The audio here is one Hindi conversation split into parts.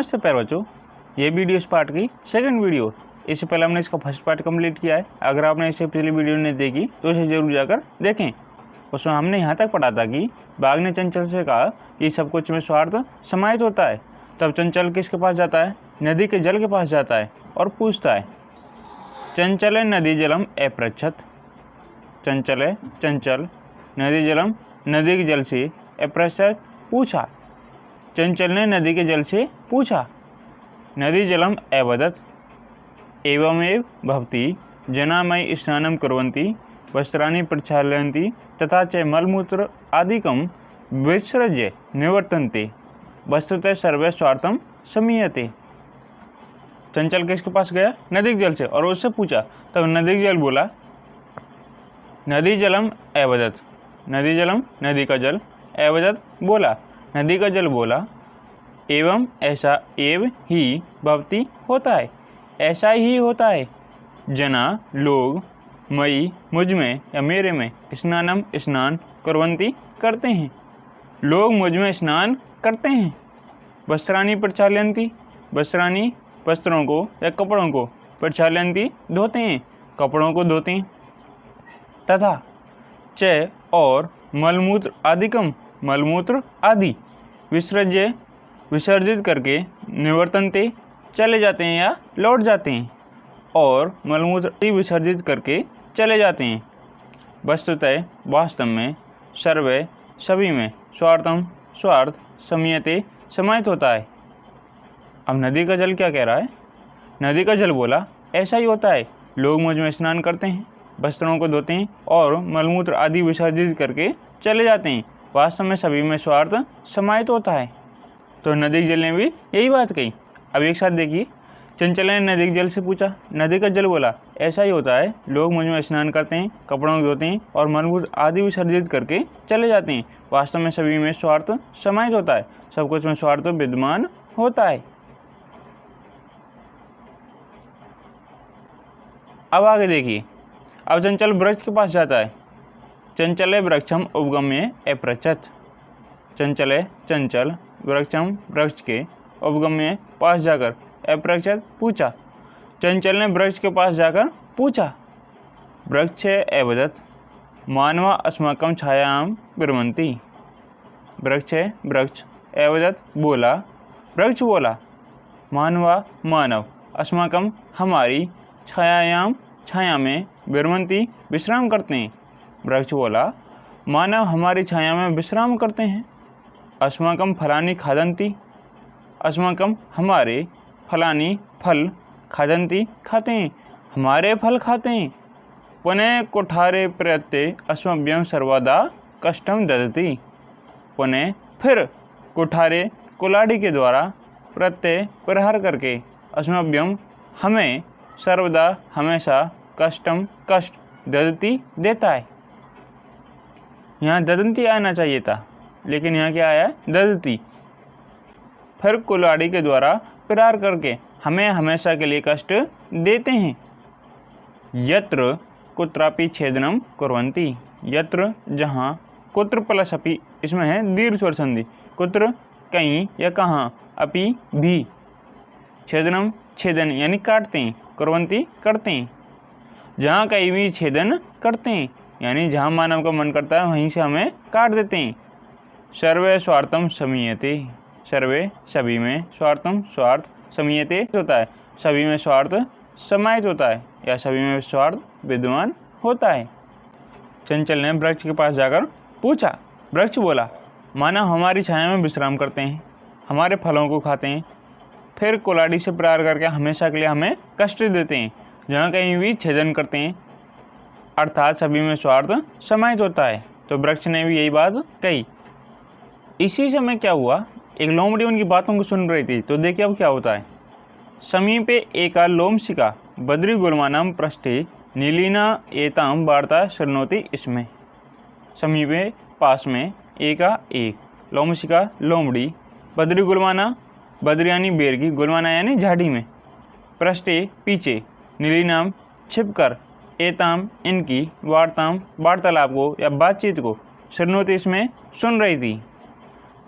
नमस्ते प्यारे बच्चों, ये वीडियो इस पार्ट की सेकंड वीडियो। इससे पहले हमने इसका फर्स्ट पार्ट कंप्लीट किया है। अगर आपने इससे पिछली वीडियो नहीं देखी तो इसे जरूर जाकर देखें। उसमें हमने यहाँ तक पढ़ा था कि बाघ ने चंचल से कहा कि सब कुछ में स्वार्थ समाहित होता है। तब चंचल किसके पास जाता है? नदी के जल के पास जाता है और पूछता है, चंचल नदी जलम अपृच्छत। चंचल नदी जलम, नदी के जल से अपृच्छत पूछा। चंचल ने नदी के जल से पूछा। नदी जलम अवदत् एवमेव भवति जना मयि स्नानं कुर्वन्ति वस्त्राणि प्रक्षालयन्ति तथा च मलमूत्र आदिकं विसृज्य निवर्तन्ते वस्तुतः सर्वे स्वार्थं समीयते। चंचल किसके पास गया? नदी के जल से, और उससे पूछा। तब नदी के जल बोला, नदी जलम अवदत्, नदी जलम नदी का जल, अवदत् बोला, नदी का जल बोला, एवं ऐसा एव ही भवति होता है, ऐसा ही होता है। जना लोग मई मुझ में या मेरे में स्नानम स्नान कुर्वन्ति करते हैं, लोग मुझ में स्नान करते हैं। वस्त्राणि प्रक्षालयन्ति, वस्त्राणि वस्त्रों को या कपड़ों को, प्रक्षालयन्ति धोते हैं, कपड़ों को धोते हैं। तथा च और मलमूत्र आदिकम, मलमूत्र आदि विसर्ज्य विसर्जित करके निवर्तनते चले जाते हैं या लौट जाते हैं, और मलमूत्र विसर्जित करके चले जाते हैं। वस्तुतः वास्तव में सर्वे सभी में स्वार्थम स्वार्थ समीयते समाहित होता है। अब नदी का जल क्या कह रहा है? नदी का जल बोला, ऐसा ही होता है, लोग मुझ में स्नान करते हैं, वस्त्रों को धोते हैं और मलमूत्र आदि विसर्जित करके चले जाते हैं। वास्तव में सभी में स्वार्थ समाहित होता है। तो नदी के जल ने भी यही बात कही। अब एक साथ देखिए, चंचल ने नदी के जल से पूछा, नदी का जल बोला, ऐसा ही होता है, लोग मुझ में स्नान करते हैं, कपड़ों को धोते हैं और मलमूत्र आदि विसर्जित करके चले जाते हैं। वास्तव में सभी में स्वार्थ समाहित होता है, सब कुछ में स्वार्थ विद्यमान होता है। अब आगे देखिए, अब चंचल वृक्ष के पास जाता है। चंचले वृक्षम उपगम्य अपृच्छत। चंचल वृक्षम वृक्ष के उपगम्य पास जाकर अपृच्छत पूछा। चंचल ने वृक्ष के पास जाकर पूछा। वृक्ष अवदत् मानवा अस्माकं छायां विरमन्ति। वृक्ष अवदत् बोला, वृक्ष बोला, मानवा मानव, अस्माकं हमारी, छायायां छाया में, विरमन्ति विश्राम करते हैं। वृक्ष बोला, मानव हमारी छाया में विश्राम करते हैं। अस्माकं फलानि खादन्ति, अस्माकं हमारे, फलानि फल, खादन्ति खाते हैं, हमारे फल खाते हैं। पुनः कुठारे प्रयत्ते अस्मभ्यं सर्वदा कष्टं ददति। पुनः फिर कुठारे कुलाड़ी के द्वारा प्रत्यय प्रहार करके अस्मभ्यं हमें सर्वदा हमेशा कष्टम कष्ट ददति देता है। यहाँ ददंती आना चाहिए था, लेकिन यहाँ क्या आया? ददति। फिर कुलाड़ी के द्वारा प्रहार करके हमें हमेशा के लिए कष्ट देते हैं। यत्र कुत्रापि छेदनम कुर्वन्ति। यत्र जहाँ, कुत्र प्लस अपि, इसमें है दीर्घ स्वर संधि। कुत्र कहीं या कहाँ, अपि भी, छेदनम छेदन यानी काटते हैं, कुर्वन्ति करते हैं। जहाँ कहीं भी छेदन करते हैं यानी जहाँ मानव का मन करता है वहीं से हमें काट देते हैं। सर्वे स्वार्थम समीयते, सर्वे सभी में, स्वार्थम स्वार्थ, समीयते होता है, सभी में स्वार्थ समाहित होता है या सभी में स्वार्थ विद्यमान होता है। चंचल ने वृक्ष के पास जाकर पूछा। वृक्ष बोला, मानव हमारी छाया में विश्राम करते हैं, हमारे फलों को खाते हैं, फिर कुलाड़ी से प्रहार करके हमेशा के लिए हमें कष्ट देते हैं, जहाँ कहीं भी छेदन करते हैं, अर्थात सभी में स्वार्थ समाहित होता है। तो वृक्ष ने भी यही बात कही। इसी समय क्या हुआ, एक लोमड़ी उनकी बातों को सुन रही थी। तो देखिए अब क्या होता है। समीपे एका लोमशिका बद्री गुल्मानां पृष्ठे नीलिना एतां वार्ता शृणोति इसमें। समीपे पास में, एका एक, लोमशिका लोमड़ी, बद्री गुल्माना बद्री यानी बेर की, गुल्माना यानी झाड़ी में, पृष्ठे पीछे, नीलिनाम छिपकर, एताम इनकी, वार्ताम वार्तालाप को या बातचीत को, शृणोति इसमें सुन रही थी।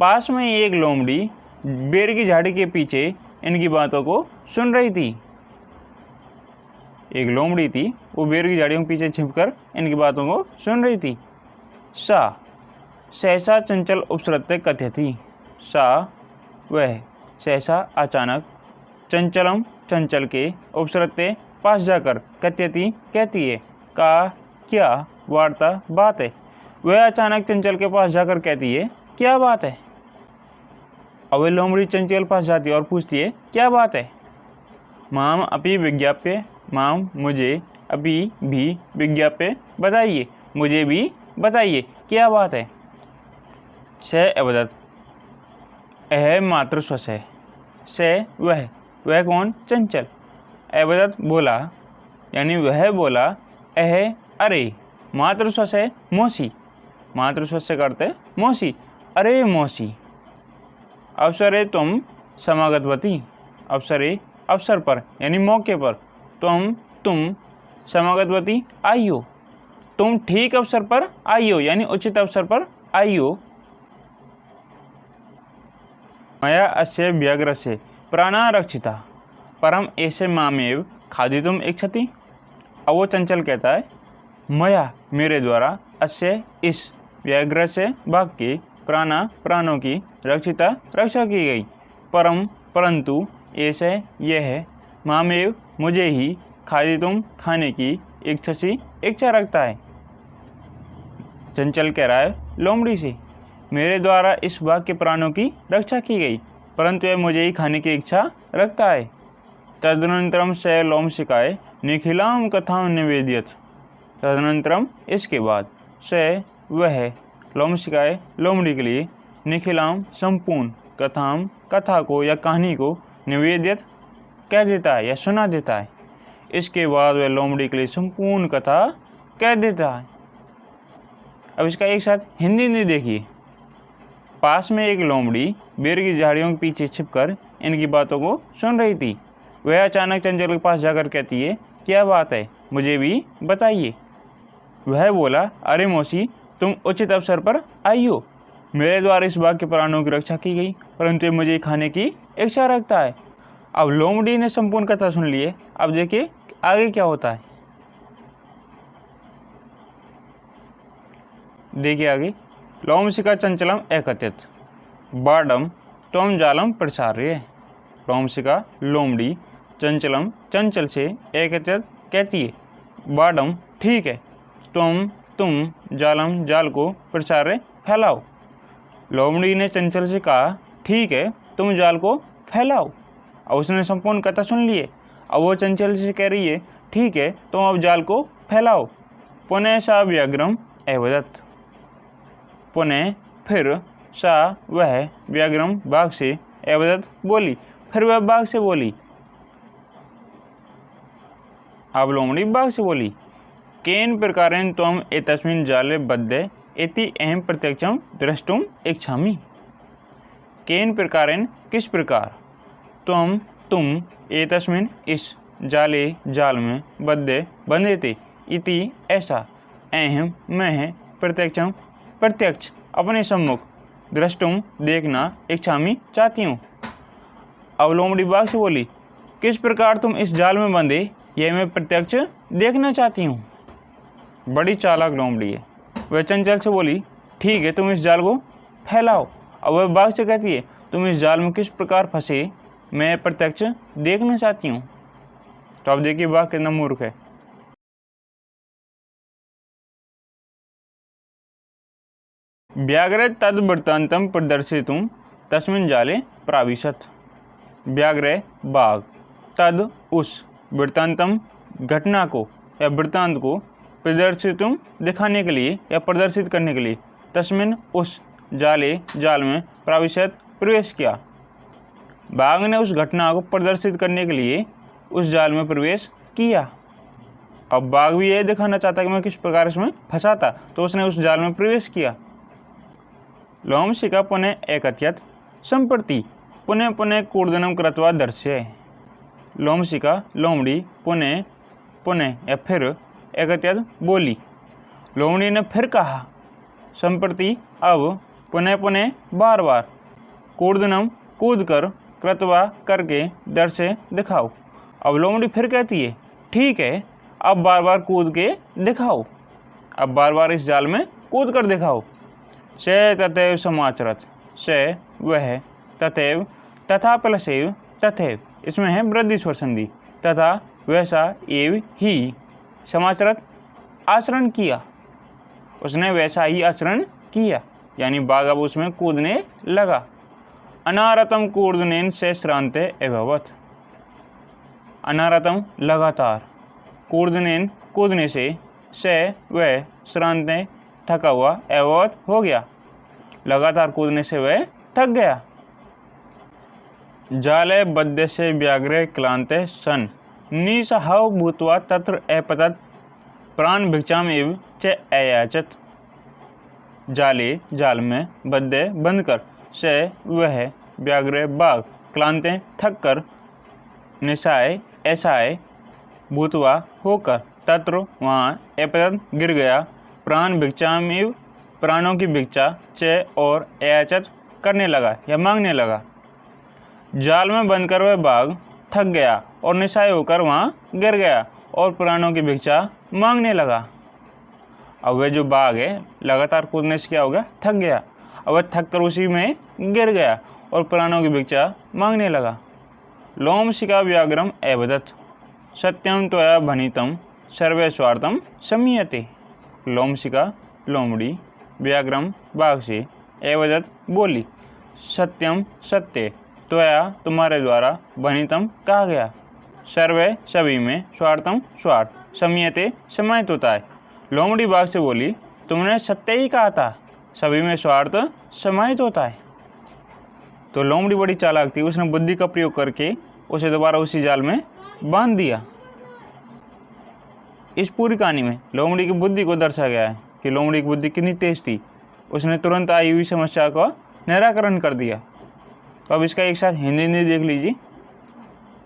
पास में एक लोमड़ी बेर की झाड़ी के पीछे इनकी बातों को सुन रही थी। एक लोमड़ी थी, वो बेर की झाड़ियों के पीछे छिपकर इनकी बातों को सुन रही थी। सा सहसा चंचल उपसृत्य कथयति। सा वह सहसा अचानक, चंचलम चंचल के, उपसृत्य पास जाकर, कथयति कहती है, का क्या, वार्ता बात है। वह अचानक चंचल के पास जाकर कहती है, क्या बात है। अब वह लोमड़ी चंचल पास जाती है और पूछती है, क्या बात है। माम अपि विज्ञाप्य, माम मुझे, अभी भी, विज्ञाप्य बताइए, मुझे भी बताइए, क्या बात है। स अवदत् अह मातृस्वस है। स वह कौन, चंचल। अवदत् बोला, यानी वह बोला, अह अरे, मातृस्वस है मौसी, मातृस्वस से करते मौसी, अरे मौसी। अवसरे तुम समागतवती, अवसरे अवसर पर यानी मौके पर, तुम समागतवती आई हो, तुम ठीक अवसर पर आई हो यानी उचित अवसर पर आई हो। मया अस्य व्याघ्रस्य प्राणा रक्षिता परम ऐसे मामेव खादितुम इच्छति। अब वो चंचल कहता है, मया मेरे द्वारा, अस्य इस, व्याघ्र से बाघ के, प्राणों की, रक्षा की गई, परंतु ऐसे यह, मामेव मुझे ही, खादितुम खाने की, इच्छा रखता है। चंचल कह रहा है लोमड़ी से, मेरे द्वारा इस बाघ के प्राणों की रक्षा की गई, परंतु यह मुझे ही खाने की इच्छा रखता है। तदनंतरम स लोमशिकाय निखिलाम कथाम निवेदियत। तदनंतरम इसके बाद, स वह, लोमशिकाय लोमड़ी के लिए, निखिलाम संपूर्ण, कथा को या कहानी को, निवेदियत कह देता है या सुना देता है। इसके बाद वह लोमड़ी के लिए संपूर्ण कथा कह देता है। अब इसका एक साथ हिंदी देखिए। पास में एक लोमड़ी बेर की झाड़ियों के पीछे छिपकर इनकी बातों को सुन रही थी। वह अचानक चंचल के पास जाकर कहती है, क्या बात है, मुझे भी बताइए। वह बोला, अरे मौसी, तुम उचित अवसर पर आई हो, मेरे द्वारा इस बाघ के प्राणों की रक्षा की गई, परंतु ये मुझे खाने की इच्छा रखता है। अब लोमड़ी ने संपूर्ण कथा सुन ली है। अब देखिए आगे क्या होता है। देखिए आगे, लोमशिका चंचलम एकत्रित बाडम त्वम जालम प्रसार्य। लोमशिका लोमड़ी, चंचलम चंचल से, एकत्रित कहती है, बाडम ठीक है, तुम जालम जाल को, प्रसार्य फैलाओ। लोमड़ी ने चंचल से कहा, ठीक है, तुम जाल को फैलाओ। अब उसने संपूर्ण कथा सुन ली है। अब वो चंचल से कह रही है, ठीक है, तुम अब जाल को फैलाओ। पुनः सा व्याघ्रम अवदत्। पुनः फिर, सा वह, व्याघ्रम बाघ से, अवदत् बोली, फिर वह बाघ से बोली। अब लोमड़ी बाघ से बोली, केन प्रकारेण त्वम एतस्मिन् जाले बद्धे इति अहम प्रत्यक्षम द्रष्टुम इच्छामि। केन प्रकारेण किस प्रकार, तुम एतस्मिन् इस, जाल में, बद्धे बंधे थे, इति ऐसा, अहम मैं, प्रत्यक्ष अपने सम्मुख, द्रष्टुम देखना, इच्छामि चाहती हूँ। अब लोमड़ी बाघ से बोली, किस प्रकार तुम इस जाल में बंधे, यह मैं प्रत्यक्ष देखना चाहती हूँ। बड़ी चालाक लोमड़ी है। वह चंचल से बोली, ठीक है, तुम इस जाल को फैलाओ। अब वह बाघ से कहती है, तुम इस जाल में किस प्रकार फंसे, मैं प्रत्यक्ष देखना चाहती हूँ। तो अब देखिए बाघ कितना मूर्ख है। व्याघ्र तद वृत्तांतम प्रदर्शितुं तस्मिन् जाले प्राविशत। व्याघ्र बाघ, तद उस, वृत्तांतम घटना को या वृत्तांत को, प्रदर्शितुं दिखाने के लिए या प्रदर्शित करने के लिए, तस्मिन् उस, जाल में, प्राविशत प्रवेश किया। बाघ ने उस घटना को प्रदर्शित करने के लिए उस जाल में प्रवेश किया। अब बाघ भी यह दिखाना चाहता कि मैं किस प्रकार इसमें फंसा था, तो उसने उस जाल में प्रवेश किया। लोमशिका पुनः एकत्यत संप्रति पुनः कूर्दनम कृत्वा दर्श्य। लोमशिका लोमड़ी पुनः या फिर एकत्यत बोली। लोमड़ी ने फिर कहा, संप्रति अब, पुनः बार बार, कूर्दनम कूद कर, कृतवा करके दर से दिखाओ। अब लोमड़ी फिर कहती है ठीक है, अब बार बार कूद के दिखाओ, अब बार बार इस जाल में कूद कर दिखाओ। से तथैव समाचरत, से वह, तथैव तथा प्लस एव, तथैव इसमें है वृद्धि स्वर संधि, तथा वैसा एव ही, समाचरत आचरण किया, उसने वैसा ही आचरण किया, यानी बाघ अब उसमें कूदने लगा। अनारतम कूर्दनेन से श्रांते एभवत, अनारतम लगातार, कूर्दनेन कूदने से वह श्रांते थका हुआ, एभवत हो गया, लगातार कूदने से वह थक गया। जाले बद्य से व्याघ्रे क्लांते सन निसहाव भूत्वा तत्र अपतत प्राण भिक्षाम एव च अयाचत। जाले जाल में, बद्य बंद कर, से वह व्याघ्र बाघ, क्लांते थक कर, निशाय ऐसाय, भूतवा होकर, तत्र वहाँ, अपतत गिर गया, प्राण भिक्षाम एव प्राणों की भिक्षा, च और अयाचत करने लगा या मांगने लगा। जाल में बंद कर वह बाघ थक गया और निशाय होकर वहाँ गिर गया और प्राणों की भिक्षा मांगने लगा। अब वह जो बाघ है लगातार कूदने से क्या हो गया, थक गया, अब वह थक कर उसी में गिर गया और प्राणों की भिक्षा मांगने लगा। लोमशिका व्याघ्रम एवदत, सत्यम त्वया भनितम सर्वे स्वार्थम सम्यते। लोमशिका लोमड़ी, व्याघ्रम बाघ से, एवदत बोली, सत्यम सत्य, त्वया तुम्हारे द्वारा, भनितम कहा गया, सर्वे सभी में, स्वार्थम स्वार्थ, सम्यते समाहित होता है। लोमड़ी बाघ से बोली तुमने सत्य ही कहा था, सभी में स्वार्थ समाहित होता है। तो लोमड़ी बड़ी चालाक थी, उसने बुद्धि का प्रयोग करके उसे दोबारा उसी जाल में बांध दिया। इस पूरी कहानी में लोमड़ी की बुद्धि को दर्शाया गया है कि लोमड़ी की बुद्धि कितनी तेज थी, उसने तुरंत आई हुई समस्या का निराकरण कर दिया। तो अब इसका एक साथ हिंदी देख लीजिए।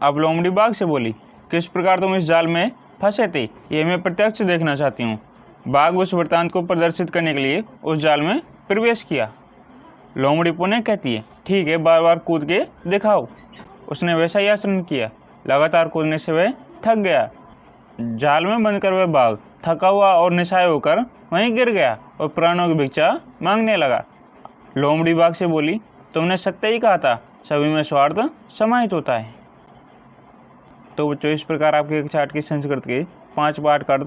अब लोमड़ी बाघ से बोली किस प्रकार तुम इस जाल में फंसे थे, ये मैं प्रत्यक्ष देखना चाहती हूँ। बाघ उस वृत्तांत को प्रदर्शित करने के लिए उस जाल में प्रवेश किया। लोमड़ी पुनः कहती है ठीक है, बार बार कूद के दिखाओ, उसने वैसा ही आचरण किया, लगातार कूदने से वह थक गया। जाल में बंद कर वह बाघ थका हुआ और निशाय होकर वहीं गिर गया और प्राणों की भिक्षा मांगने लगा। लोमड़ी बाघ से बोली तुमने सत्य ही कहा था, सभी में स्वार्थ समाहित होता है। तो बच्चों इस प्रकार आपके चार्ट की संस्कृत के 5 पार्ट का अर्थ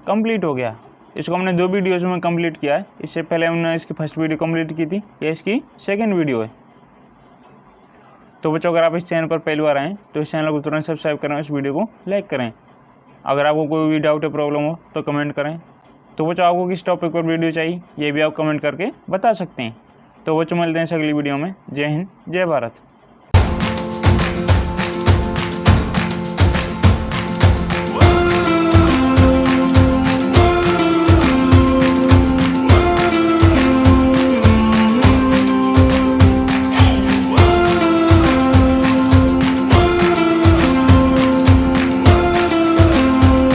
कंप्लीट हो गया। इसको हमने 2 वीडियोज़ में कंप्लीट किया है। इससे पहले हमने इसकी फर्स्ट वीडियो कंप्लीट की थी, ये इसकी सेकंड वीडियो है। तो बच्चों अगर आप इस चैनल पर पहली बार आएँ तो इस चैनल को तुरंत सब्सक्राइब करें, इस वीडियो को लाइक करें। अगर आपको कोई भी डाउट या प्रॉब्लम हो तो कमेंट करें। तो बच्चों आपको किस टॉपिक पर वीडियो चाहिए ये भी आप कमेंट करके बता सकते हैं। तो बच्चों मिलते हैं अगली वीडियो में। जय हिंद, जय भारत।